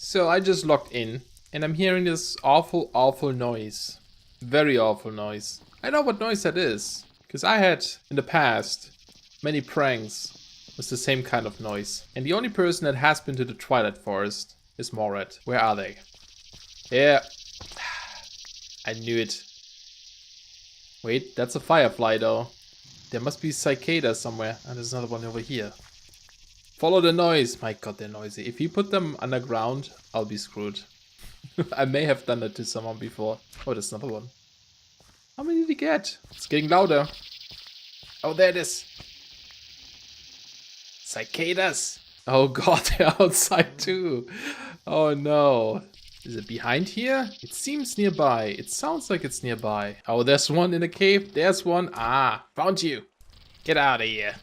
So I just logged in and I'm hearing this awful noise. Very awful noise. I know what noise that is, because I had in the past many pranks with the same kind of noise. And the only person that has been to the Twilight Forest is Morad. Where are they? Yeah. I knew it. Wait, that's a firefly though. There must be cicadas somewhere. And there's another one over here. Follow the noise. My god, they're noisy. If you put them underground, I'll be screwed. I may have done that to someone before. Oh, there's another one. How many did he get? It's getting louder. Oh, there it is. Cicadas. Oh god, they're outside too. Oh no. Is it behind here? It seems nearby. It sounds like it's nearby. Oh, there's one in the cave. There's one. Ah, found you. Get out of here.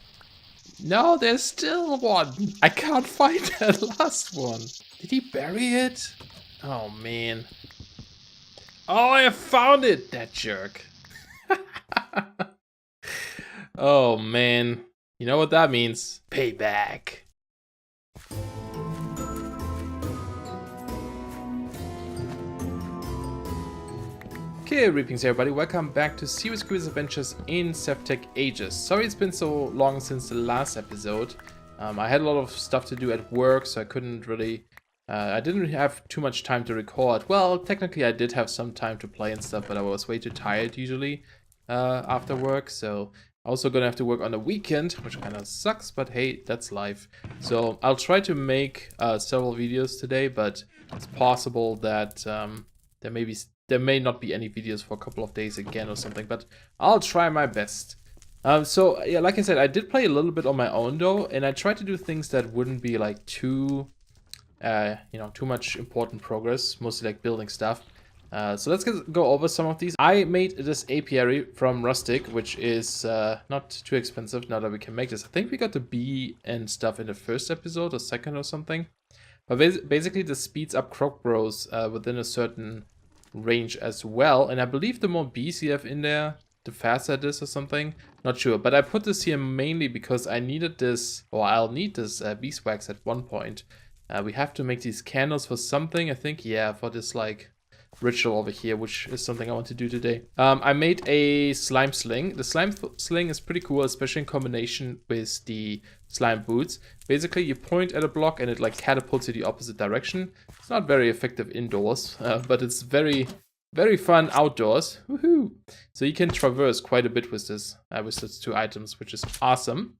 No, there's still one. I can't find that last one. Did he bury it? Oh, man. Oh, I found it. That jerk. Oh, man. You know what that means? Payback. Okay, greetings everybody, welcome back to SeriousCreeper's adventures in SevTech Ages. Sorry it's been so long since the last episode. I had a lot of stuff to do at work, so I couldn't really... I didn't have too much time to record. Well, technically I did have some time to play and stuff, but I was way too tired usually after work. So also gonna have to work on the weekend, which kind of sucks, but hey, that's life. So I'll try to make several videos today, but it's possible that there may not be any videos for a couple of days again or something, but I'll try my best. So yeah, like I said, I did play a little bit on my own though, and I tried to do things that wouldn't be like too much important progress, mostly like building stuff. So let's go over some of these. I made this apiary from rustic, which is not too expensive now that we can make this. I think we got the bee and stuff in the first episode or second or something. But basically this speeds up crop growth within a certain range as well, and I believe the more bees you have in there, the faster it is or something. Not sure, but I put this here mainly because I needed this, or I'll need this beeswax at one point. We have to make these candles for something, I think, yeah, for this like ritual over here, which is something I want to do today. I made a slime sling. The slime sling is pretty cool, especially in combination with the slime boots. Basically, you point at a block and it like catapults you the opposite direction. It's not very effective indoors, but it's very, very fun outdoors. Woohoo! So you can traverse quite a bit with this, with those two items, which is awesome.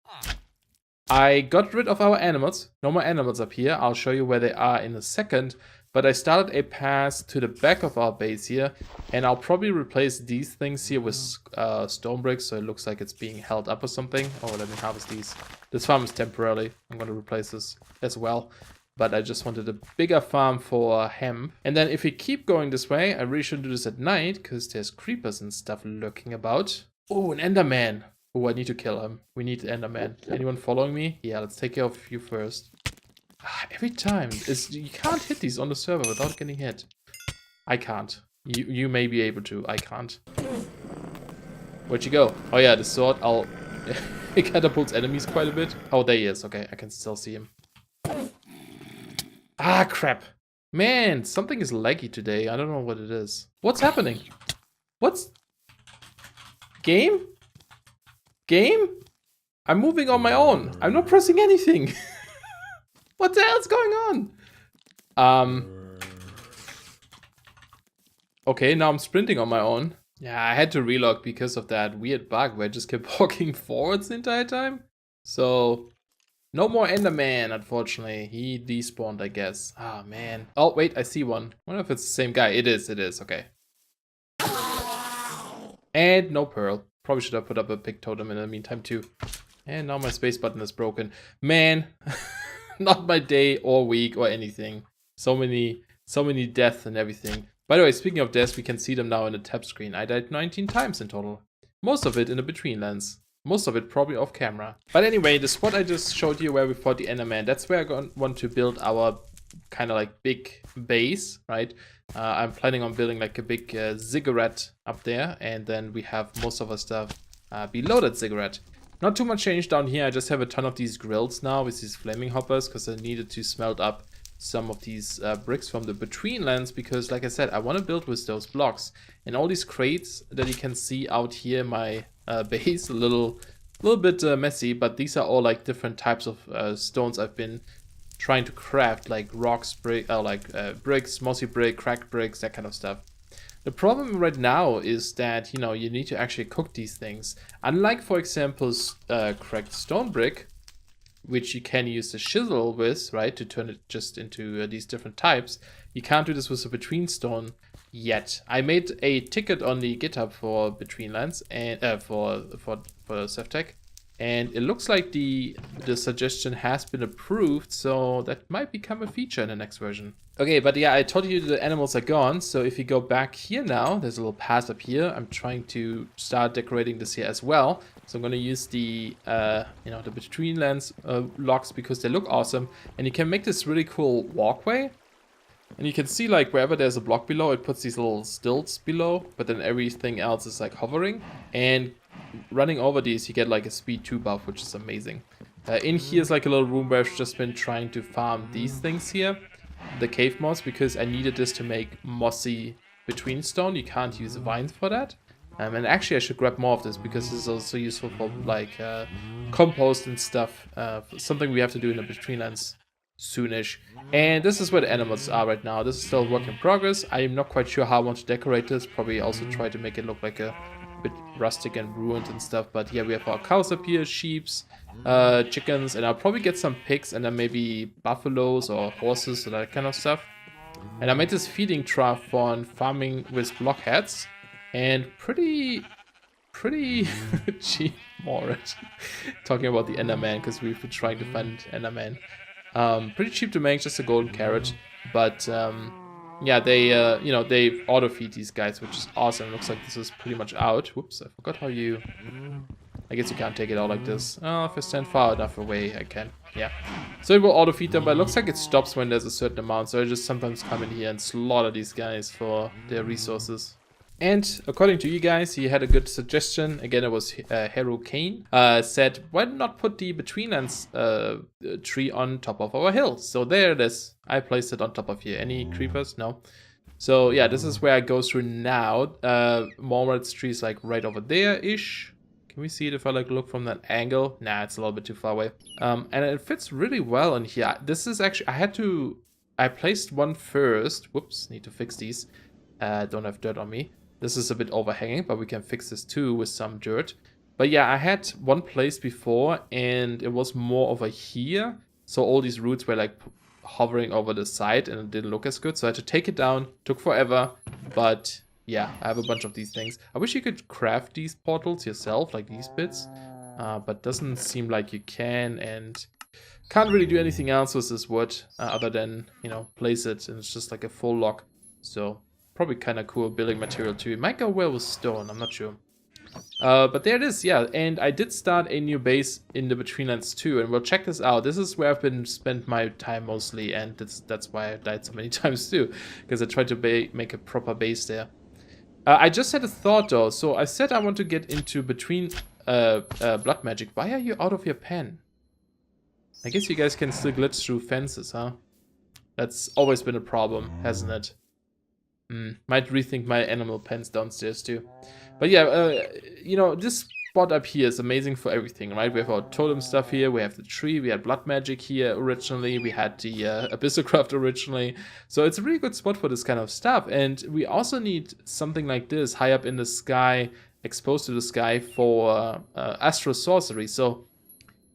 I got rid of our animals. No more animals up here. I'll show you where they are in a second. But I started a path to the back of our base here, and I'll probably replace these things here with stone bricks, so it looks like it's being held up or something. Oh, let me harvest these. This farm is temporarily. I'm going to replace this as well. But I just wanted a bigger farm for hemp. And then if we keep going this way, I really should do this at night, because there's creepers and stuff lurking about. Oh, an enderman. Oh, I need to kill him. We need an enderman. Anyone following me? Yeah, let's take care of you first. Every time you can't hit these on the server without getting hit. I can't. You may be able to. I can't. Where'd you go? Oh yeah, the sword. It catapults enemies quite a bit. Oh, there he is. Okay, I can still see him. Ah, crap. Man, something is laggy today. I don't know what it is. What's happening? What's... Game? Game? I'm moving on my own. I'm not pressing anything. What the hell's going on? Okay, now I'm sprinting on my own. Yeah, I had to relog because of that weird bug where I just kept walking forwards the entire time. So, no more Enderman, unfortunately. He despawned, I guess. Ah, man. Oh, wait, I see one. I wonder if it's the same guy. It is, okay. And no pearl. Probably should have put up a pig totem in the meantime, too. And now my space button is broken. Man. Not my day or week or anything. So many deaths and everything. By the way, speaking of deaths, we can see them now in the tab screen. I died 19 times in total. Most of it in the betweenlands. Most of it probably off camera. But anyway, the spot I just showed you where we fought the Enderman, that's where I want to build our kind of like big base, right? I'm planning on building like a big ziggurat up there, and then we have most of our stuff below that ziggurat. Not too much change down here. I just have a ton of these grills now with these flaming hoppers because I needed to smelt up some of these bricks from the betweenlands, because like I said, I want to build with those blocks. And all these crates that you can see out here in my base, a little bit messy, but these are all like different types of stones I've been trying to craft, like rocks, bricks, mossy brick, cracked bricks, that kind of stuff. The problem right now is that, you know, you need to actually cook these things. Unlike, for example, cracked stone brick, which you can use the chisel with, right, to turn it just into these different types. You can't do this with a between stone yet. I made a ticket on the GitHub for betweenlands and for SevTech, and it looks like the suggestion has been approved, so that might become a feature in the next version. Okay, but yeah, I told you the animals are gone, so if you go back here now, there's a little path up here. I'm trying to start decorating this here as well. So I'm going to use the, you know, the betweenlands blocks because they look awesome. And you can make this really cool walkway. And you can see, like, wherever there's a block below, it puts these little stilts below, but then everything else is like hovering. And running over these, you get like a speed 2 buff, which is amazing. In here is like a little room where I've just been trying to farm these things here. The cave moss, because I needed this to make mossy between stone. You can't use vines for that. And actually I should grab more of this because this is also useful for like compost and stuff. Something we have to do in the betweenlands soonish. And this is where the animals are right now. This is still work in progress. I'm not quite sure how I want to decorate this. Probably also try to make it look like a bit rustic and ruined and stuff. But yeah, we have our cows up here, sheeps, chickens, and I'll probably get some pigs and then maybe buffaloes or horses or that kind of stuff. And I made this feeding trough on farming with blockheads, and pretty cheap more talking about the Enderman, because we've been trying to find Enderman. Pretty cheap to make, just a golden carrot, but yeah, they you know, they auto feed these guys, which is awesome. It looks like this is pretty much out. Whoops, I forgot how you, I guess you can't take it out like this. Oh, if I stand far enough away, I can. Yeah. So it will auto feed them, but it looks like it stops when there's a certain amount. So I just sometimes come in here and slaughter these guys for their resources. And according to you guys, he had a good suggestion. Again, it was Hero Kane. Said, why not put the betweenlands tree on top of our hill? So there it is. I placed it on top of here. Any creepers? No. So yeah, this is where I go through now. Mormor's tree is like right over there-ish. Can we see it if I like look from that angle? Nah, it's a little bit too far away. And it fits really well in here. This is actually, I placed one first. Whoops, need to fix these. Don't have dirt on me. This is a bit overhanging, but we can fix this too with some dirt. But yeah, I had one placed before and it was more over here. So all these roots were like hovering over the side and it didn't look as good. So I had to take it down. Took forever, but yeah, I have a bunch of these things. I wish you could craft these portals yourself, like these bits. But doesn't seem like you can, and can't really do anything else with this wood other than, you know, place it, and it's just like a full log. So probably kind of cool building material too. It might go well with stone, I'm not sure. But there it is, yeah. And I did start a new base in the betweenlands too, and we'll check this out. This is where I've been spent my time mostly, and that's why I died so many times too, because I tried to make a proper base there. I just had a thought though. So I said I want to get into blood magic. Why are you out of your pen? I guess you guys can still glitch through fences, huh? That's always been a problem, hasn't it? Might rethink my animal pens downstairs too. But yeah, you know, this spot up here is amazing for everything, right? We have our totem stuff here, we have the tree, we had blood magic here originally, we had the abyssocraft originally. So it's a really good spot for this kind of stuff. And we also need something like this high up in the sky, exposed to the sky, for astral sorcery. So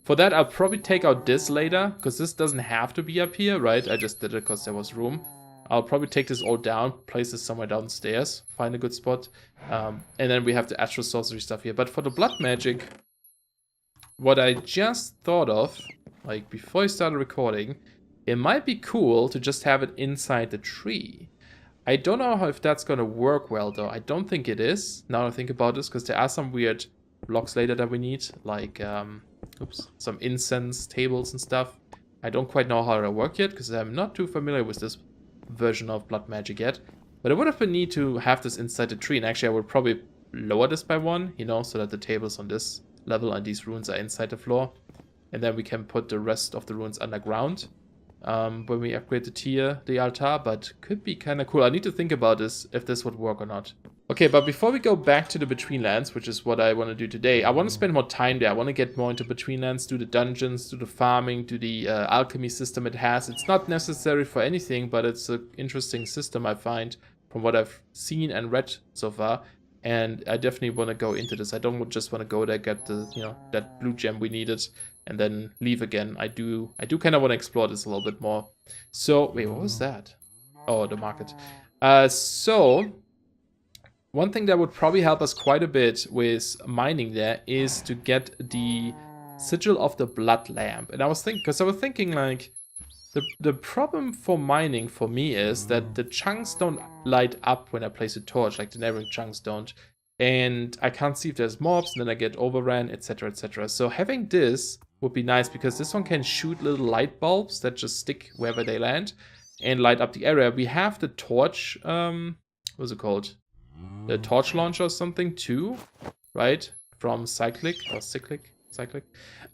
for that, I'll probably take out this later, because this doesn't have to be up here, right? I just did it because there was room. I'll probably take this all down, place this somewhere downstairs, find a good spot. And then we have the astral sorcery stuff here. But for the blood magic, what I just thought of, like before I started recording, it might be cool to just have it inside the tree. I don't know if that's going to work well though. I don't think it is, now that I think about this, because there are some weird blocks later that we need, like some incense tables and stuff. I don't quite know how it'll work yet, because I'm not too familiar with this version of blood magic yet. But it would have been neat to have this inside the tree, and actually I would probably lower this by one, you know, so that the tables on this level and these runes are inside the floor, and then we can put the rest of the runes underground. when we upgrade the altar, but could be kind of cool. I need to think about this, if this would work or not. Okay, but before we go back to the Betweenlands, which is what I want to do today, I want to spend more time there. I want to get more into Betweenlands, do the dungeons, do the farming, do the alchemy system it has. It's not necessary for anything, but it's an interesting system, I find, from what I've seen and read so far. And I definitely want to go into this. I don't just want to go there, get the, you know, that blue gem we needed, and then leave again. I do kind of want to explore this a little bit more. So, wait, what was that? Oh, the market. So, one thing that would probably help us quite a bit with mining there is to get the sigil of the blood lamp. And I was thinking like, the problem for mining for me is that the chunks don't light up when I place a torch, like the neighboring chunks don't. And I can't see if there's mobs, and then I get overran, etc, etc. So having this would be nice, because this one can shoot little light bulbs that just stick wherever they land and light up the area. We have the torch, what's it called? The torch launcher or something too, right? From Cyclic.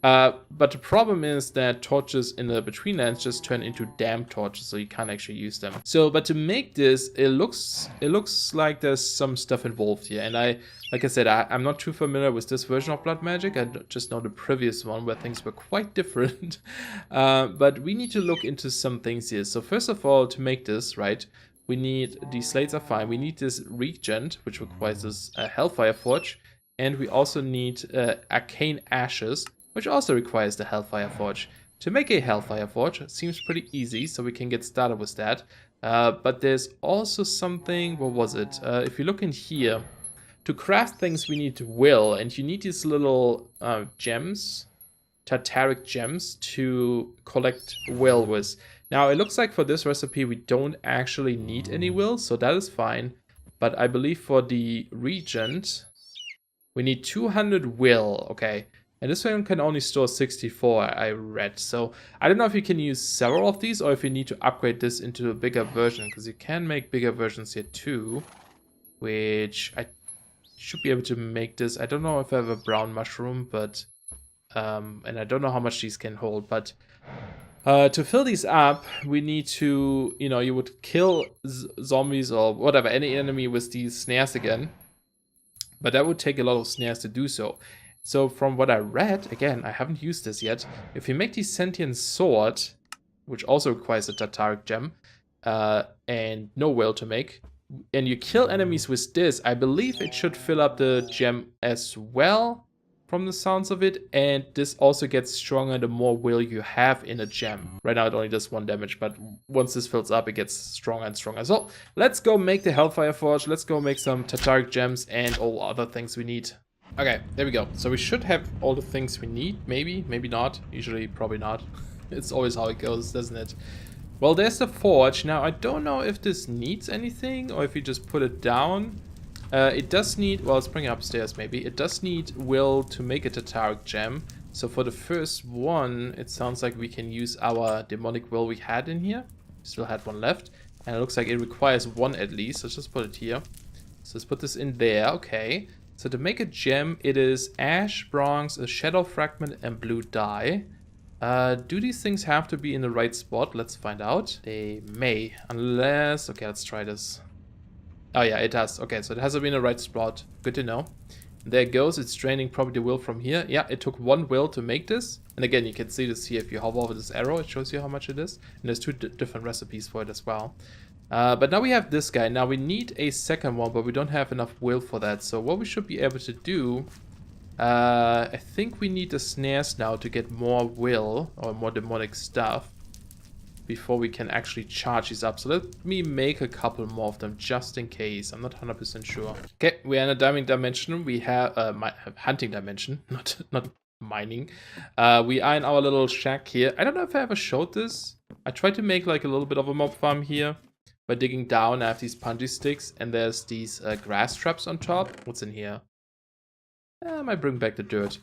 But the problem is that torches in the Betweenlands just turn into damp torches, so you can't actually use them. So, but to make this, it looks like there's some stuff involved here. And like I said, I'm not too familiar with this version of blood magic. I just know the previous one where things were quite different. But we need to look into some things here. So first of all, to make this, right, we need, these slates are fine. We need this regent, which requires this Hellfire Forge. And we also need arcane ashes, which also requires the Hellfire Forge. To make a Hellfire Forge, it seems pretty easy, so we can get started with that. But there's also something, what was it? If you look in here, to craft things we need will, and you need these little gems, Tartaric gems, to collect will with. Now, it looks like for this recipe we don't actually need any will, so that is fine. But I believe for the regent, we need 200 will, okay. And this one can only store 64, I read. So I don't know if you can use several of these, or if you need to upgrade this into a bigger version, because you can make bigger versions here too, which I should be able to make this. I don't know if I have a brown mushroom, but and I don't know how much these can hold, but to fill these up, we need to, you know, you would kill zombies or whatever, any enemy with these snares again. But that would take a lot of snares to do so. So from what I read, again, I haven't used this yet, if you make the sentient sword, which also requires a Tartaric gem, and no will to make, and you kill enemies with this, I believe it should fill up the gem as well, from the sounds of it, and this also gets stronger the more will you have in a gem. Right now it only does 1 damage, but once this fills up, it gets stronger and stronger. So let's go make the Hellfire Forge, let's go make some Tartaric gems and all other things we need. Okay, there we go. So we should have all the things we need, maybe not. Usually, probably not. It's always how it goes, doesn't it? Well, there's the forge. Now, I don't know if this needs anything, or if you just put it down. It does need, well, let's bring it upstairs maybe. It does need will to make a Tartaric gem. So for the first one, it sounds like we can use our demonic will we had in here. Still had 1 left. And it looks like it requires 1 at least. Let's just put it here. So let's put this in there. Okay. So to make a gem, it is ash, bronze, a shadow fragment, and blue dye. Do these things have to be in the right spot? Let's find out. They may, unless... Okay, let's try this. Oh yeah, it does. Okay, so it has to be in the right spot. Good to know. There it goes. It's draining probably the will from here. Yeah, it took 1 will to make this. And again, you can see this here. If you hover over this arrow, it shows you how much it is. And there's 2 different recipes for it as well. But now we have this guy. Now we need a second one, but we don't have enough will for that. So what we should be able to do... I think we need the snares now to get more will, or more demonic stuff, before we can actually charge these up. So let me make a couple more of them, just in case. I'm not 100% sure. Okay, we are in a diving dimension. We have hunting dimension, not mining. We are in our little shack here. I don't know if I ever showed this. I tried to make like a little bit of a mob farm here. By digging down, I have these punji sticks, and there's these grass traps on top. What's in here? I might bring back the dirt.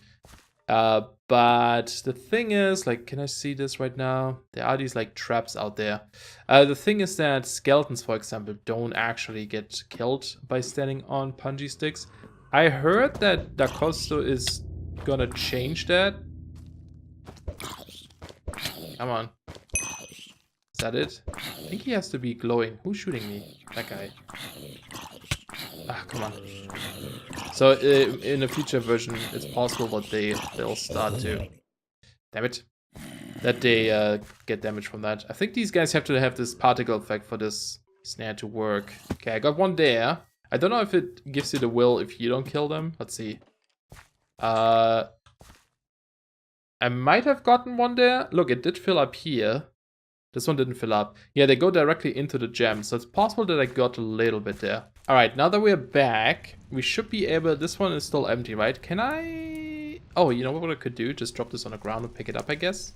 But the thing is, like, can I see this right now? There are these, like, traps out there. The thing is that skeletons, for example, don't actually get killed by standing on punji sticks. I heard that Darkosto is gonna change that. Come on. that it? I think he has to be glowing. Who's shooting me? That guy. Ah, come on. So in a future version, it's possible that they'll start to... Damn it. That they get damage from that. I think these guys have to have this particle effect for this snare to work. Okay, I got one there. I don't know if it gives you the will if you don't kill them. Let's see. I might have gotten one there. Look, it did fill up here. This one didn't fill up. Yeah, they go directly into the gem, so it's possible that I got a little bit there. Alright, now that we're back, we should be able... This one is still empty, right? Can I... Oh, you know what I could do? Just drop this on the ground and pick it up, I guess.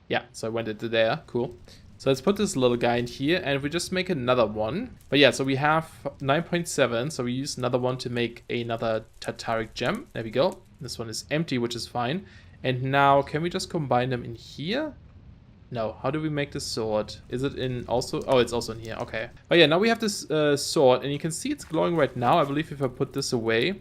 Yeah, so I went into there. Cool. So let's put this little guy in here, and we just make another one. But yeah, so we have 9.7, so we use another one to make another Tartaric gem. There we go. This one is empty, which is fine. And now, can we just combine them in here? No. How do we make the sword? Is it in also? Oh, it's also in here. Okay. But yeah, now we have this sword, and you can see it's glowing right now. I believe if I put this away,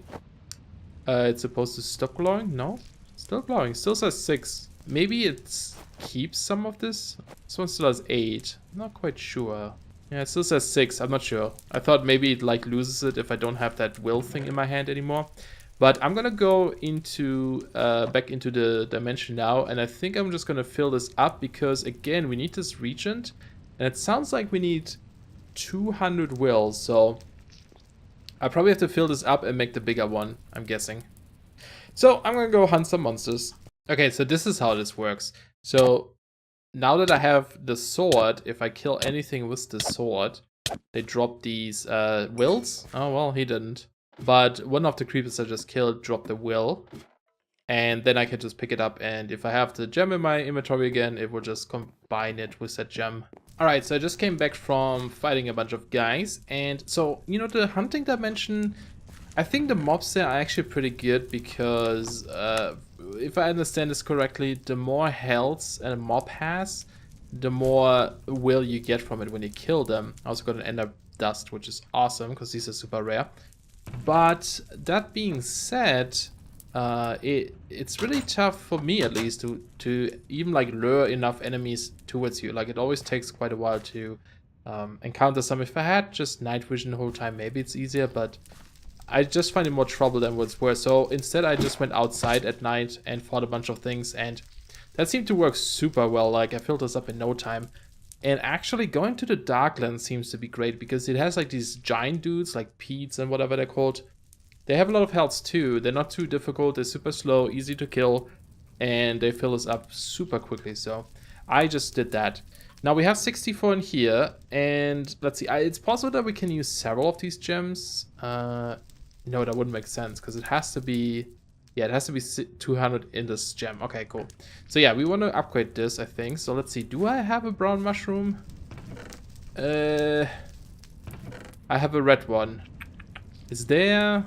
it's supposed to stop glowing. No, still glowing. Still says 6. Maybe it keeps some of this. This one still has 8. I'm not quite sure. Yeah, it still says 6. I'm not sure. I thought maybe it like loses it if I don't have that will thing in my hand anymore. But I'm gonna go into back into the dimension now, and I think I'm just gonna fill this up because again we need this regent, and it sounds like we need 200 wills, so I probably have to fill this up and make the bigger one, I'm guessing. So I'm gonna go hunt some monsters. Okay, so this is how this works. So now that I have the sword, if I kill anything with the sword, they drop these wills. Oh well, he didn't. But one of the creepers I just killed dropped the will. And then I can just pick it up, and if I have the gem in my inventory again, it will just combine it with that gem. Alright, so I just came back from fighting a bunch of guys, and so, you know, the hunting dimension, I think the mobs there are actually pretty good because, if I understand this correctly, the more health a mob has, the more will you get from it when you kill them. I also got an ender dust, which is awesome because these are super rare. But that being said, it's really tough for me at least to even like lure enough enemies towards you. Like it always takes quite a while to encounter some. If I had just night vision the whole time, maybe it's easier, but I just find it more trouble than what's worth. So instead I just went outside at night and fought a bunch of things, and that seemed to work super well. Like I filled this up in no time. And actually going to the Darklands seems to be great because it has like these giant dudes like Pete's and whatever they're called. They have a lot of health too. They're not too difficult. They're super slow, easy to kill, and they fill us up super quickly. So I just did that. Now we have 64 in here, and let's see. It's possible that we can use several of these gems. No, that wouldn't make sense because it has to be... Yeah, it has to be 200 in this gem. Okay, cool. So yeah, we want to upgrade this, I think. So let's see. Do I have a brown mushroom? I have a red one. Is there...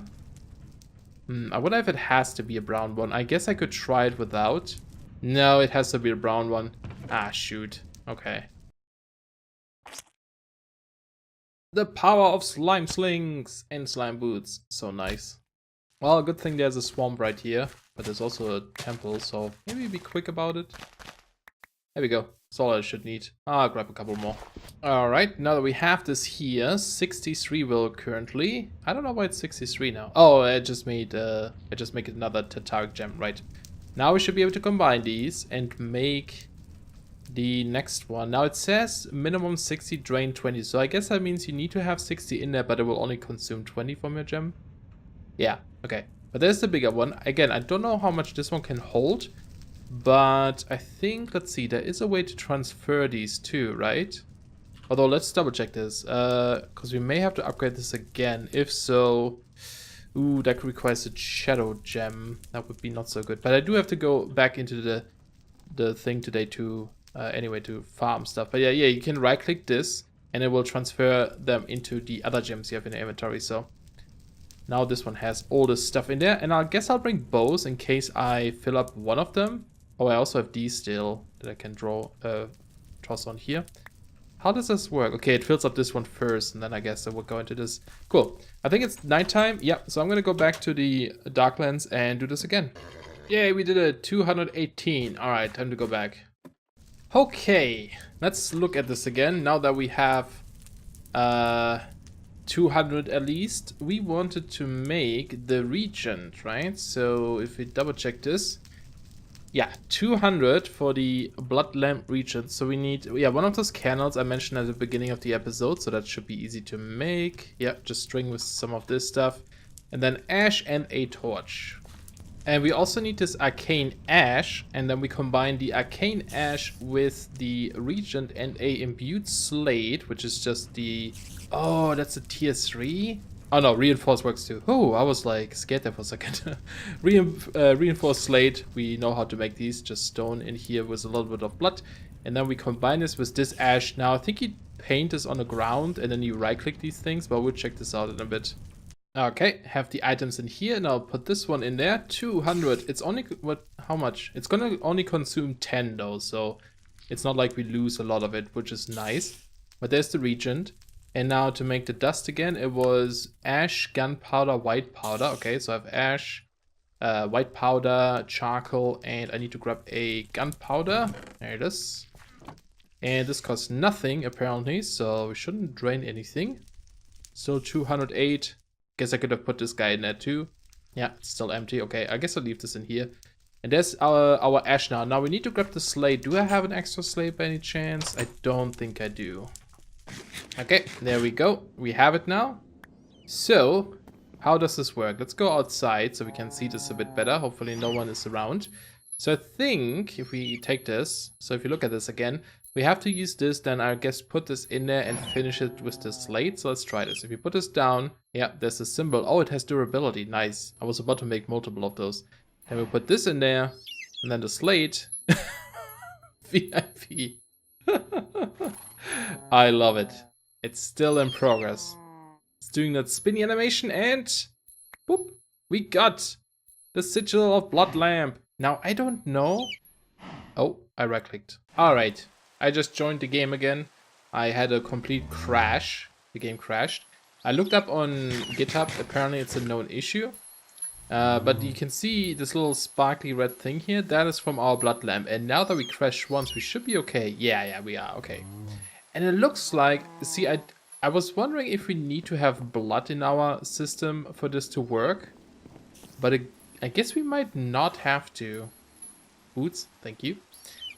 I wonder if it has to be a brown one. I guess I could try it without. No, it has to be a brown one. Ah, shoot. Okay. The power of slime slings and slime boots. So nice. Well, good thing there's a swamp right here, but there's also a temple, so maybe be quick about it. There we go. That's all I should need. I'll grab a couple more. Alright, now that we have this here, 63 will currently. I don't know why it's 63 now. Oh, I just made another Tartaric gem, right. Now we should be able to combine these and make the next one. Now it says minimum 60, drain 20, so I guess that means you need to have 60 in there, but it will only consume 20 from your gem. Yeah, okay. But there's the bigger one. Again, I don't know how much this one can hold, but I think, let's see, there is a way to transfer these too, right? Although, let's double check this, because we may have to upgrade this again. If so, ooh, that requires a shadow gem. That would be not so good. But I do have to go back into the thing today to, anyway, to farm stuff. But yeah, you can right-click this, and it will transfer them into the other gems you have in your inventory, so... Now this one has all this stuff in there, and I guess I'll bring bows in case I fill up one of them. Oh, I also have these still that I can toss on here. How does this work? Okay, it fills up this one first, and then I guess I will go into this. Cool. I think it's nighttime. Yeah, so I'm gonna go back to the Darklands and do this again. Yay, we did it. 218. All right, time to go back. Okay, let's look at this again. Now that we have 200 at least, we wanted to make the regent, right? So if we double check this, yeah, 200 for the blood lamp regent. So we need, yeah, one of those candles I mentioned at the beginning of the episode, so that should be easy to make. Yeah, just string with some of this stuff, and then ash and a torch. And we also need this arcane ash, and then we combine the arcane ash with the regent and a imbued slate, which is just the, oh, that's a tier 3? Oh no, reinforced works too. Oh, I was like scared there for a second. Reinforced slate, we know how to make these, just stone in here with a little bit of blood. And then we combine this with this ash. Now I think you paint this on the ground and then you right click these things, but we'll check this out in a bit. Okay, have the items in here, and I'll put this one in there. 200. It's only, what? How much? It's gonna only consume 10 though, so it's not like we lose a lot of it, which is nice. But there's the regent. And now to make the dust again, it was ash, gunpowder, white powder. Okay, so I have ash, white powder, charcoal, and I need to grab a gunpowder. There it is. And this costs nothing apparently, so we shouldn't drain anything. Still 208. Guess I could have put this guy in there too. Yeah, it's still empty. Okay, I guess I'll leave this in here. And there's our ash now. Now we need to grab the slate. Do I have an extra slate by any chance? I don't think I do. Okay, there we go. We have it now. So, how does this work? Let's go outside so we can see this a bit better. Hopefully no one is around. So I think if we take this, so if you look at this again, we have to use this, then I guess put this in there and finish it with the slate. So let's try this. If you put this down, yeah, there's a symbol. Oh, it has durability. Nice. I was about to make multiple of those. Then we put this in there, and then the slate. VIP. I love it. It's still in progress. It's doing that spinny animation, and boop, we got the sigil of blood lamp. Now I don't know. Oh, I right clicked. All right. I just joined the game again. I had a complete crash. The game crashed. I looked up on GitHub. Apparently it's a known issue. But you can see this little sparkly red thing here. That is from our blood lamp. And now that we crashed once, we should be okay. Yeah, we are okay. And it looks like, see, I was wondering if we need to have blood in our system for this to work. But I guess we might not have to. Boots, thank you.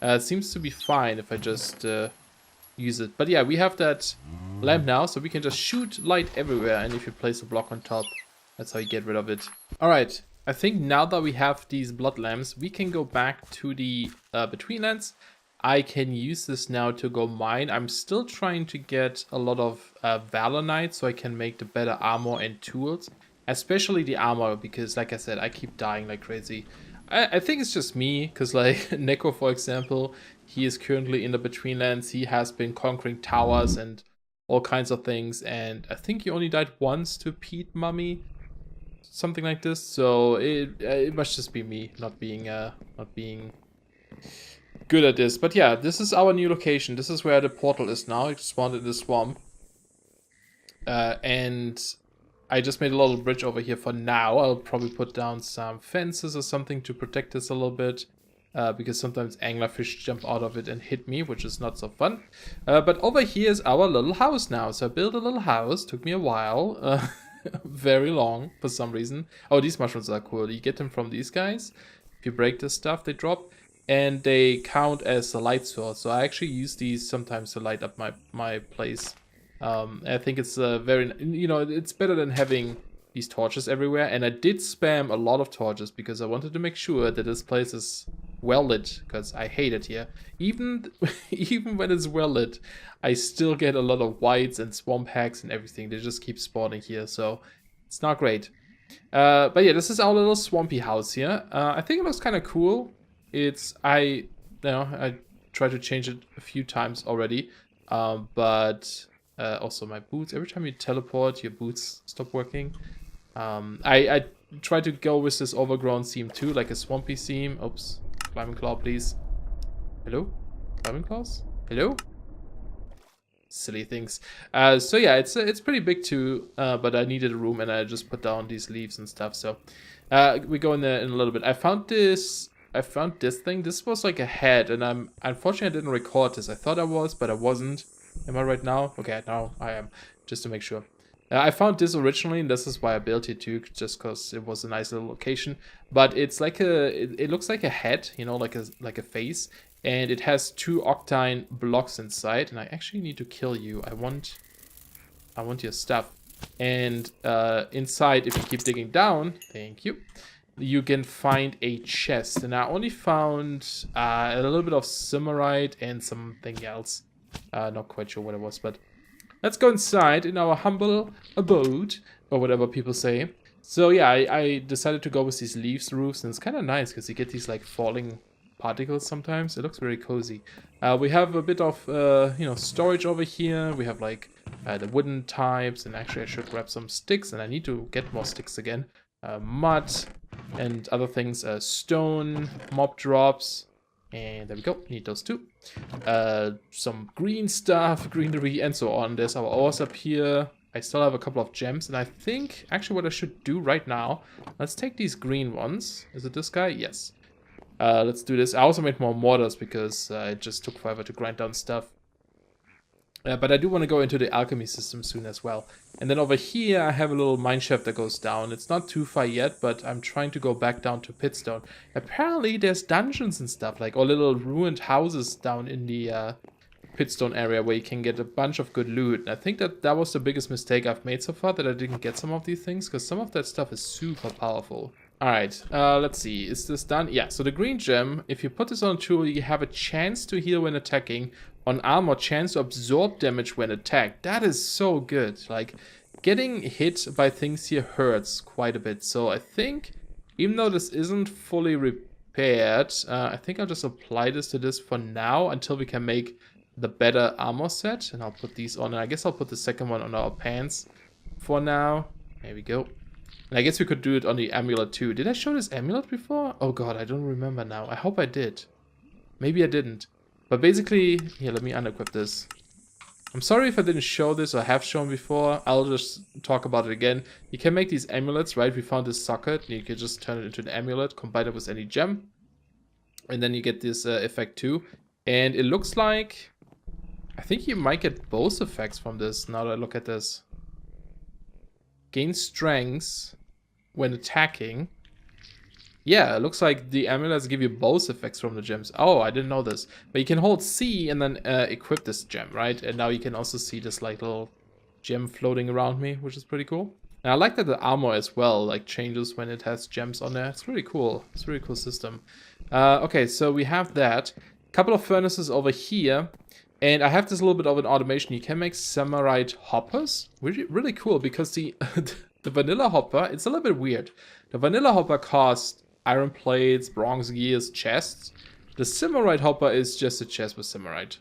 It seems to be fine if I just use it. But yeah, we have that lamp now, so we can just shoot light everywhere. And if you place a block on top, that's how you get rid of it. Alright, I think now that we have these blood lamps, we can go back to the betweenlands. I can use this now to go mine. I'm still trying to get a lot of valornite so I can make the better armor and tools. Especially the armor, because like I said, I keep dying like crazy. I think it's just me, because like Neko, for example, he is currently in the betweenlands. He has been conquering towers and all kinds of things, and I think he only died once to Pete Mummy, something like this. So it must just be me not being good at this. But yeah, this is our new location. This is where the portal is now. It spawned in the swamp, and I just made a little bridge over here for now. I'll probably put down some fences or something to protect this a little bit. Because sometimes anglerfish jump out of it and hit me, which is not so fun. But over here is our little house now. So I built a little house. Took me a while. Very long for some reason. Oh, these mushrooms are cool. You get them from these guys. If you break this stuff, they drop. And they count as a light source. So I actually use these sometimes to light up my place. I think it's very, it's better than having these torches everywhere. And I did spam a lot of torches because I wanted to make sure that this place is well lit, because I hate it here. Even when it's well lit, I still get a lot of whites and swamp hacks and everything. They just keep spawning here, so it's not great. But yeah, this is our little swampy house here. I think it looks kind of cool. I tried to change it a few times already, but also my boots. Every time you teleport, your boots stop working. I try to go with this overgrown theme too, like a swampy theme. Oops, climbing claw, please. Hello, climbing claws. Hello. Silly things. So yeah, it's pretty big too. But I needed a room, and I just put down these leaves and stuff. So we go in there in a little bit. I found this I found this thing. This was like a head, and unfortunately I didn't record this. I thought I was, but I wasn't. Am I right now? Okay, now I am, just to make sure. I found this originally, and this is why I built it too, just because it was a nice little location. But it's like it looks like a head, you know, like a face, and it has 2 octane blocks inside. And I actually need to kill you. I want your stuff. And inside, if you keep digging down, thank you, you can find a chest. And I only found a little bit of simmerite and something else. Not quite sure what it was, but let's go inside in our humble abode, or whatever people say. So yeah, I decided to go with these leaves roofs, and it's kind of nice because you get these like falling particles sometimes. It looks very cozy. We have a bit of you know, storage over here. We have like the wooden types, and actually I should grab some sticks, and I need to get more sticks again. Mud and other things, stone, mob drops, and there we go, need those too. Some green stuff, greenery, and so on. There's our ores up here. I still have a couple of gems, and I think actually what I should do right now, let's take these green ones. Is it this guy? Yes. Let's do this. I also made more mortars because it just took forever to grind down stuff. But I do want to go into the alchemy system soon as well. And then over here I have a little mineshaft that goes down. It's not too far yet, but I'm trying to go back down to Pitstone. Apparently there's dungeons and stuff, like, or little ruined houses down in the Pitstone area where you can get a bunch of good loot. And I think that was the biggest mistake I've made so far, that I didn't get some of these things, because some of that stuff is super powerful. Alright, let's see. Is this done? Yeah, so the green gem, if you put this on a tool, you have a chance to heal when attacking. On armor, chance to absorb damage when attacked. That is so good. Like, getting hit by things here hurts quite a bit. So I think, even though this isn't fully repaired, I think I'll just apply this to this for now until we can make the better armor set. And I'll put these on. And I guess I'll put the second one on our pants for now. There we go. And I guess we could do it on the amulet too. Did I show this amulet before? Oh god, I don't remember now. I hope I did. Maybe I didn't. But basically, here, let me unequip this. I'm sorry if I didn't show this or have shown before. I'll just talk about it again. You can make these amulets, right? We found this socket, and you can just turn it into an amulet, combine it with any gem. And then you get this effect too. And it looks like, I think you might get both effects from this, now that I look at this. Gain strength when attacking. Yeah, it looks like the amulets give you both effects from the gems. Oh, I didn't know this. But you can hold C and then equip this gem, right? And now you can also see this like little gem floating around me, which is pretty cool. And I like that the armor as well, like, changes when it has gems on there. It's really cool. It's a really cool system. Okay, so we have that. A couple of furnaces over here. And I have this little bit of an automation. You can make samurai hoppers. Really cool, because the the vanilla hopper, it's a little bit weird. The vanilla hopper costs iron plates, bronze gears, chests. The simmerite hopper is just a chest with simmerite.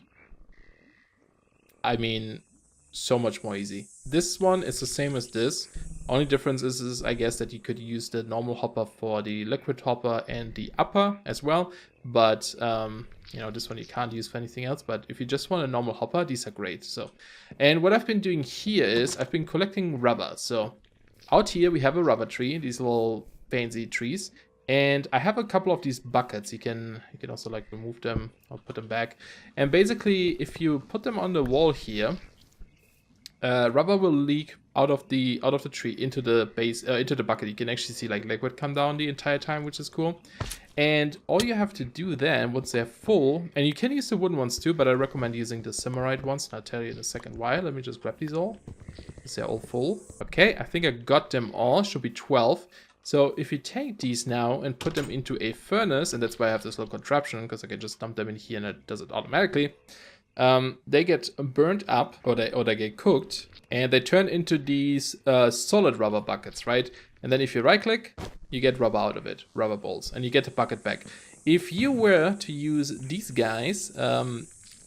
I mean, so much more easy. This one is the same as this. Only difference is I guess, that you could use the normal hopper for the liquid hopper and the upper as well. But, you know, this one you can't use for anything else. But if you just want a normal hopper, these are great. So, and what I've been doing here is I've been collecting rubber. So out here we have a rubber tree, these little fancy trees. And I have a couple of these buckets. You can also like remove them or put them back. And basically, if you put them on the wall here, rubber will leak out of the tree into the base, into the bucket. You can actually see like liquid come down the entire time, which is cool. And all you have to do then, once they're full, and you can use the wooden ones too, but I recommend using the simmerite ones, and I'll tell you in a second why. Let me just grab these all. They're all full. Okay, I think I got them all. Should be 12. So if you take these now and put them into a furnace, and that's why I have this little contraption, because I can just dump them in here and it does it automatically. They get burnt up, or they get cooked, and they turn into these solid rubber buckets, right? And then if you right click, you get rubber out of it, rubber balls, and you get the bucket back. If you were to use these guys,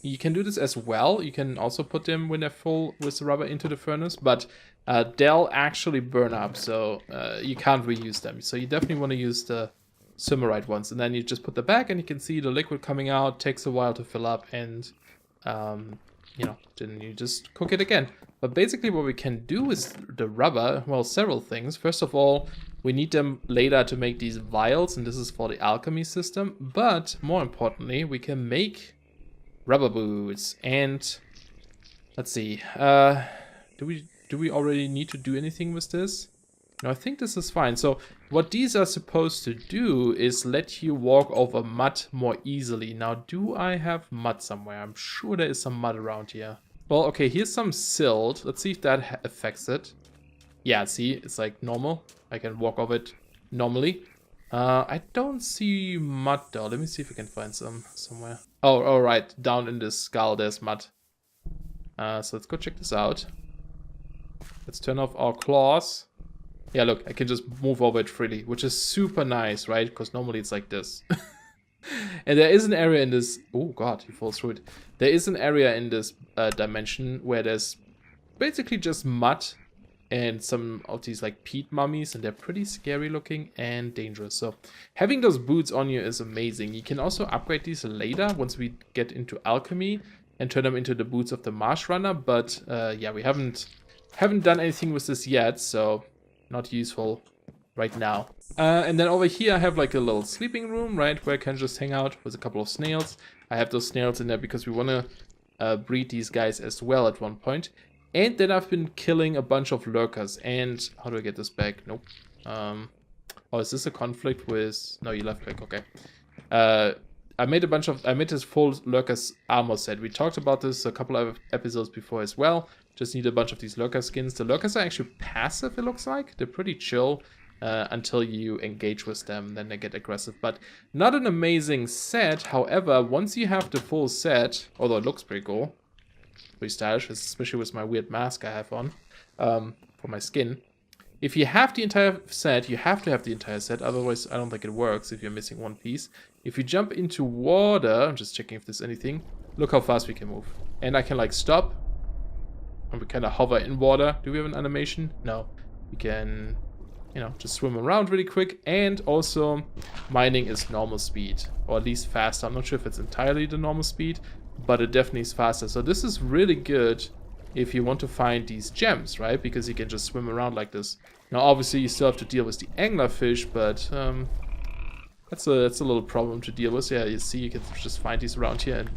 you can do this as well. You can also put them when they're full with the rubber into the furnace, but they'll actually burn up, so you can't reuse them. So you definitely want to use the simmerite ones, and then you just put them back, and you can see the liquid coming out. Takes a while to fill up, and you know, then you just cook it again. But basically what we can do with the rubber, well, several things. First of all, We need them later to make these vials, and this is for the alchemy system. But more importantly, we can make rubber boots. And let's see, do we already need to do anything with this? No, I think this is fine. So what these are supposed to do is let you walk over mud more easily. Now, do I have mud somewhere? I'm sure there is some mud around here. Well, okay, here's some silt. Let's see if that affects it. Yeah, see, it's like normal. I can walk over it normally. I don't see mud though. Let me see if I can find some somewhere. Oh, all right, down in this skull there's mud. So let's go check this out. Let's turn off our claws. Yeah, look, I can just move over it freely, which is super nice, right? Because normally it's like this. And there is an area in this... Oh, God, he falls through it. There is an area in this dimension where there's basically just mud and some of these, like, peat mummies, and they're pretty scary looking and dangerous. So having those boots on you is amazing. You can also upgrade these later once we get into alchemy and turn them into the boots of the Marsh Runner. But, yeah, we haven't done anything with this yet, so... not useful right now. And then over here I have like a little sleeping room, right, where I can just hang out with a couple of snails. I have those snails in there because we want to breed these guys as well at one point. And then I've been killing a bunch of lurkers. And how do I get this back? Nope. Oh, is this a conflict with... No, you left back. Okay. I made this full lurkers armor set. We talked about this a couple of episodes before as well. Just need a bunch of these lurker skins. The lurkers are actually passive, it looks like. They're pretty chill until you engage with them. Then they get aggressive. But not an amazing set. However, once you have the full set, although it looks pretty cool, pretty stylish, especially with my weird mask I have on for my skin. If you have the entire set, you have to have the entire set. Otherwise, I don't think it works if you're missing one piece. If you jump into water, I'm just checking if there's anything. Look how fast we can move. And I can like stop. And we kind of hover in water. Do we have an animation? No. We can, you know, just swim around really quick. And also, mining is normal speed. Or at least faster. I'm not sure if it's entirely the normal speed. But it definitely is faster. So this is really good if you want to find these gems, right? Because you can just swim around like this. Now, obviously, you still have to deal with the anglerfish. But that's a little problem to deal with. Yeah, you see, you can just find these around here and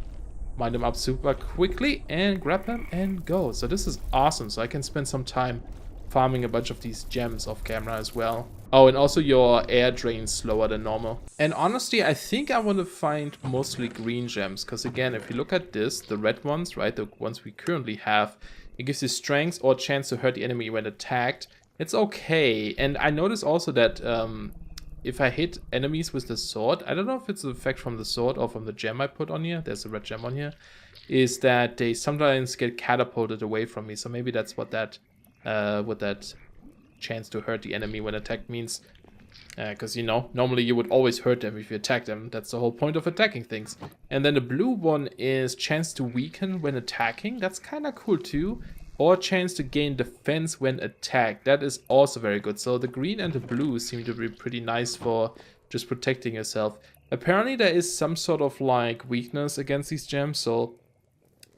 mine them up super quickly and grab them and go. So this is awesome. So I can spend some time farming a bunch of these gems off camera as well. Oh, and also your air drains slower than normal. And honestly, I think I want to find mostly green gems. Because again, if you look at this, the red ones, right, the ones we currently have, it gives you strength or chance to hurt the enemy when attacked. It's okay. And I noticed also that if I hit enemies with the sword, I don't know if it's an effect from the sword or from the gem I put on here, there's a red gem on here, is that they sometimes get catapulted away from me. So maybe that's what that chance to hurt the enemy when attacked means. Because, you know, normally you would always hurt them if you attack them. That's the whole point of attacking things. And then the blue one is chance to weaken when attacking. That's kind of cool too. Or chance to gain defense when attacked. That is also very good. So the green and the blue seem to be pretty nice for just protecting yourself. Apparently there is some sort of like weakness against these gems. So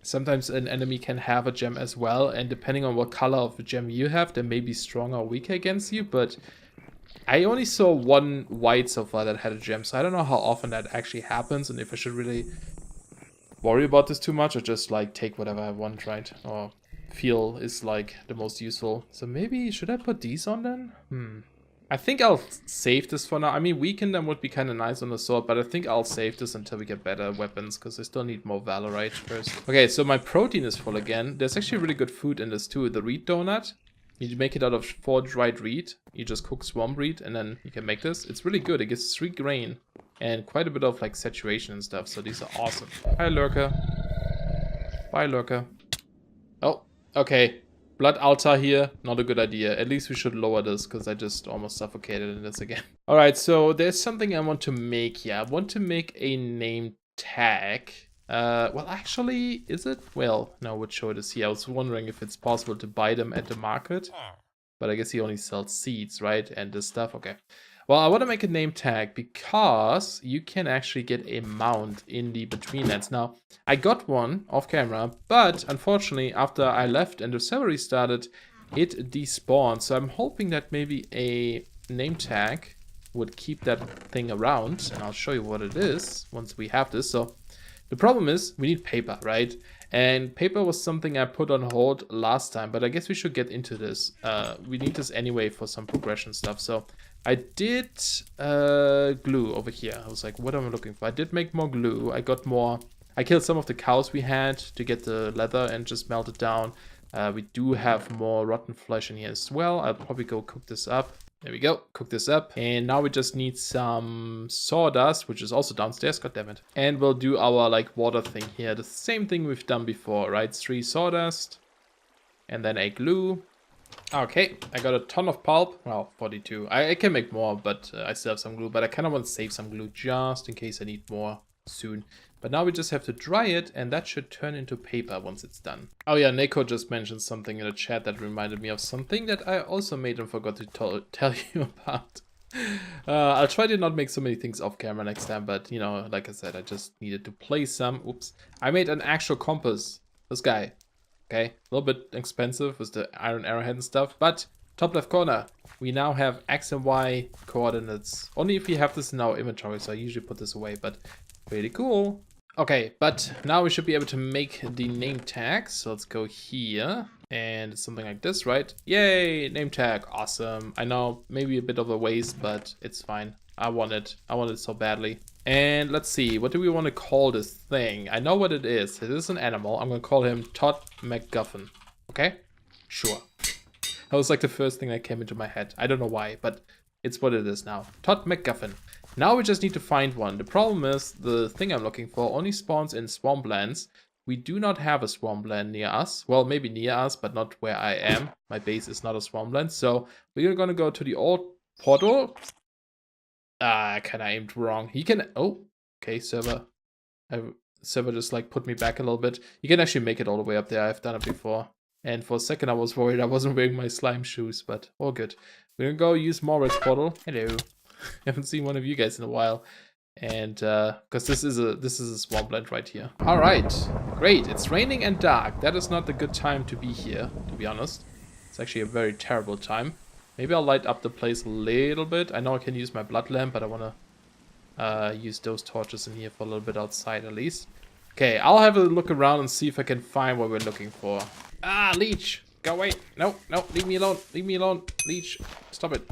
sometimes an enemy can have a gem as well. And depending on what color of the gem you have, they may be stronger or weaker against you. But I only saw one white so far that had a gem. So I don't know how often that actually happens. And if I should really worry about this too much or just like take whatever I want, right? Or feel is like the most useful. So maybe should I put these on then? I think I'll save this for now. I mean, weaken them would be kind of nice on the sword, but I think I'll save this until we get better weapons because I still need more Valorite first. Okay, so my protein is full again. There's actually really good food in this too. The reed donut. You make it out of 4 dried reed. You just cook swamp reed and then you can make this. It's really good. It gives 3 grain and quite a bit of like saturation and stuff. So these are awesome. Hi, Lurker. Bye, Lurker. Oh. Okay, blood altar here, not a good idea. At least we should lower this because I just almost suffocated in this again. Alright, so there's something I want to make here. I want to make a name tag. Well, actually, is it? Well, no, I would show this here. I was wondering if it's possible to buy them at the market. But I guess he only sells seeds, right? And this stuff, okay. Well, I want to make a name tag because you can actually get a mount in the betweenlands. Now, I got one off camera, but unfortunately, after I left and the server restarted, it despawned. So I'm hoping that maybe a name tag would keep that thing around, and I'll show you what it is once we have this. So the problem is we need paper, right? And paper was something I put on hold last time, but I guess we should get into this. We need this anyway for some progression stuff. So I did glue over here. I was like, what am I looking for? I did make more glue. I got more. I killed some of the cows we had to get the leather and just melt it down. We do have more rotten flesh in here as well. I'll probably go cook this up. There we go, cook this up. And now we just need some sawdust, which is also downstairs, god damn it. And we'll do our like water thing here. The same thing we've done before, right? 3 sawdust and then a glue. Okay, I got a ton of pulp. Well, 42. I can make more, but I still have some glue. But I kind of want to save some glue just in case I need more soon. But now we just have to dry it, and that should turn into paper once it's done. Oh yeah, Neko just mentioned something in the chat that reminded me of something that I also made and forgot to tell you about. I'll try to not make so many things off camera next time, but you know, like I said, I just needed to play some. Oops. I made an actual compass. This guy. Okay, a little bit expensive with the iron arrowhead and stuff, but top left corner, we now have X and Y coordinates. Only if we have this in our inventory, so I usually put this away, but pretty cool. Okay, but now we should be able to make the name tag. So let's go here and it's something like this, right? Yay, name tag, awesome. I know, maybe a bit of a waste, but it's fine. I want it so badly. And let's see, what do we want to call this thing? I know what it is. It is an animal. I'm gonna call him Todd McGuffin. Okay, sure. That was like the first thing that came into my head. I don't know why, but it's what it is now. Todd McGuffin. Now we just need to find one. The problem is the thing I'm looking for only spawns in swamplands. We do not have a swampland near us. Well, maybe near us, but not where I am. My base is not a swampland. So we're gonna go to the old portal. I kind of aimed wrong. He can... Oh, okay, server. Server just like put me back a little bit. You can actually make it all the way up there. I've done it before. And for a second I was worried I wasn't wearing my slime shoes, but all good. We're gonna go use Moritz portal. Hello. Haven't seen one of you guys in a while, and because this is a swampland right here. All right, great. It's raining and dark. That is not the good time to be here, to be honest. It's actually a very terrible time. Maybe I'll light up the place a little bit. I know I can use my blood lamp, but I want to use those torches in here for a little bit outside at least. Okay, I'll have a look around and see if I can find what we're looking for. Ah, leech, go away. No, no, leave me alone. Leave me alone, leech. Stop it.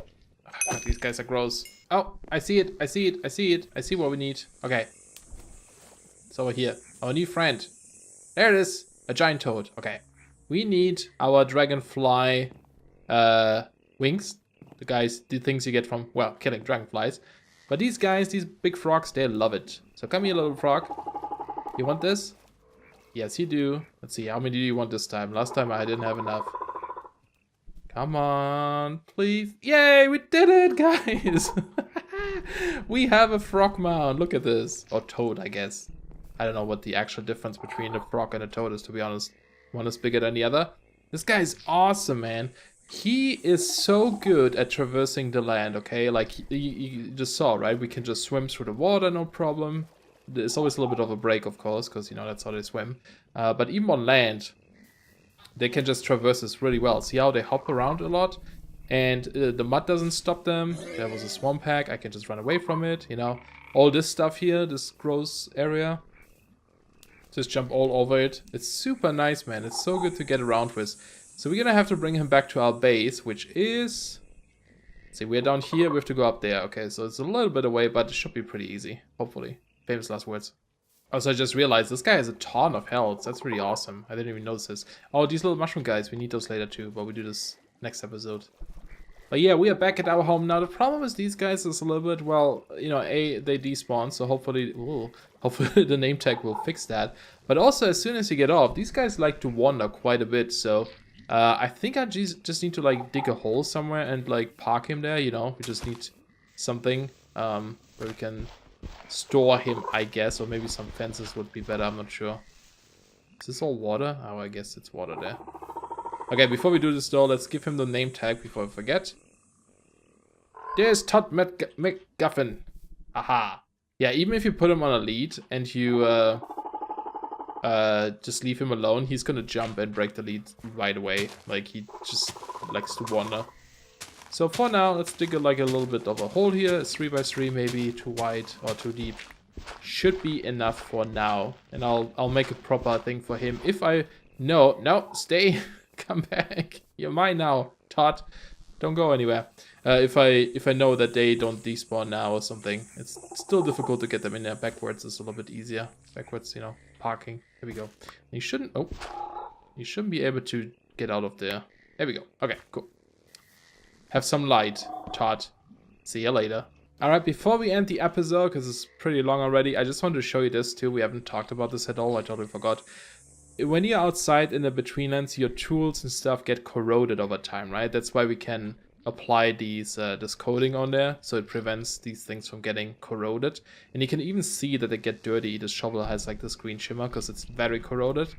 Oh, God, these guys are gross. Oh, I see it, I see it, I see it. I see what we need. Okay. It's over here. Our new friend. There it is. A giant toad. Okay. We need our dragonfly wings. The things you get from, well, killing dragonflies. But these guys, these big frogs, they love it. So come here, little frog. You want this? Yes, you do. Let's see, how many do you want this time? Last time I didn't have enough. Come on, please. Yay, we did it, guys. We have a frog mound. Look at this. Or toad, I guess. I don't know what the actual difference between a frog and a toad is, to be honest. One is bigger than the other. This guy is awesome, man. He is so good at traversing the land, okay? Like, you just saw, right? We can just swim through the water, no problem. There's always a little bit of a break, of course, because, you know, that's how they swim. But even on land, they can just traverse this really well. See how they hop around a lot? And the mud doesn't stop them. There was a swamp hack. I can just run away from it, you know. All this stuff here, this gross area. Just jump all over it. It's super nice, man. It's so good to get around with. So we're gonna have to bring him back to our base, which is... See, we're down here. We have to go up there. Okay, so it's a little bit away, but it should be pretty easy. Hopefully. Famous last words. Also, I just realized this guy has a ton of health. That's really awesome. I didn't even notice this. Oh, these little mushroom guys. We need those later too, but we do this next episode. But yeah, we are back at our home now. The problem is these guys is a little bit, well, you know, they despawn, so hopefully the name tag will fix that. But also, as soon as you get off, these guys like to wander quite a bit, so I think I just need to like dig a hole somewhere and like park him there, you know. We just need something where we can store him, I guess, or maybe some fences would be better, I'm not sure. Is this all water? Oh, I guess it's water there. Okay, before we do this though, let's give him the name tag before I forget. There's Todd McGuffin. Aha. Yeah, even if you put him on a lead and you just leave him alone, he's gonna jump and break the lead right away. Like, he just likes to wander. So for now, let's dig like a little bit of a hole here. 3 by 3 maybe, too wide or too deep. Should be enough for now. And I'll make a proper thing for him. If I... No, stay. Come back. You're mine now, Todd. Don't go anywhere. If I know that they don't despawn now or something, it's still difficult to get them in there. Backwards is a little bit easier. Backwards, you know, parking. Here we go. You shouldn't... Oh. You shouldn't be able to get out of there. There we go. Okay, cool. Have some light, Todd. See you later. Alright, before we end the episode, because it's pretty long already, I just wanted to show you this too. We haven't talked about this at all. I totally forgot. When you're outside in the betweenlands, your tools and stuff get corroded over time, right? That's why we can apply this coating on there, so it prevents these things from getting corroded. And you can even see that they get dirty. This shovel has like this green shimmer because it's very corroded.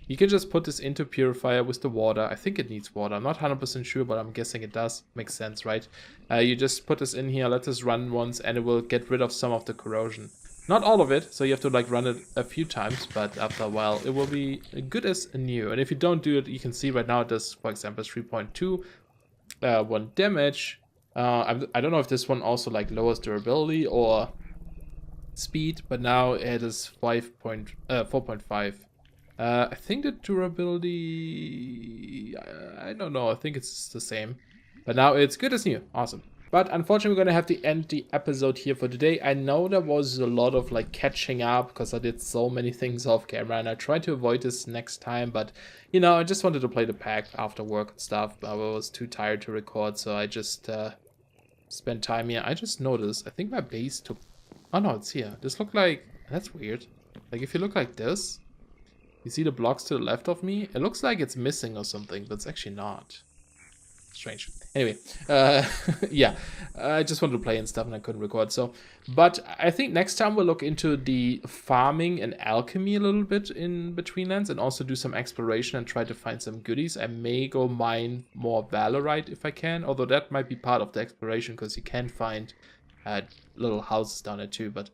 You can just put this into purifier with the water. I think it needs water. I'm not 100% sure, but I'm guessing it does. Makes sense, right? You just put this in here, let this run once, and it will get rid of some of the corrosion. Not all of it, so you have to like run it a few times, but after a while it will be good as new. And if you don't do it, you can see right now it does, for example, 3.2, 1 damage. I don't know if this one also like lowers durability or speed, but now it is 4.5. I think the durability, I don't know, I think it's the same. But now it's good as new, awesome. But unfortunately, we're going to have to end the episode here for today. I know there was a lot of like catching up because I did so many things off camera and I tried to avoid this next time. But, you know, I just wanted to play the pack after work and stuff. I was too tired to record, so I just spent time here. I just noticed, I think my base took... Oh no, it's here. This looked like... That's weird. Like if you look like this, you see the blocks to the left of me? It looks like it's missing or something, but it's actually not. Strange. Anyway, yeah, I just wanted to play and stuff and I couldn't record. So, but I think next time we'll look into the farming and alchemy a little bit in Betweenlands and also do some exploration and try to find some goodies. I may go mine more Valorite if I can, although that might be part of the exploration because you can find little houses down there too. But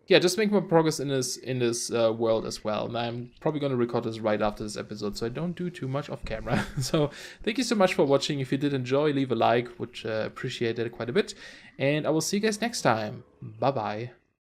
yeah, just make more progress in this world as well. And I'm probably going to record this right after this episode, so I don't do too much off camera. So thank you so much for watching. If you did enjoy, leave a like, which appreciate it quite a bit. And I will see you guys next time. Bye bye.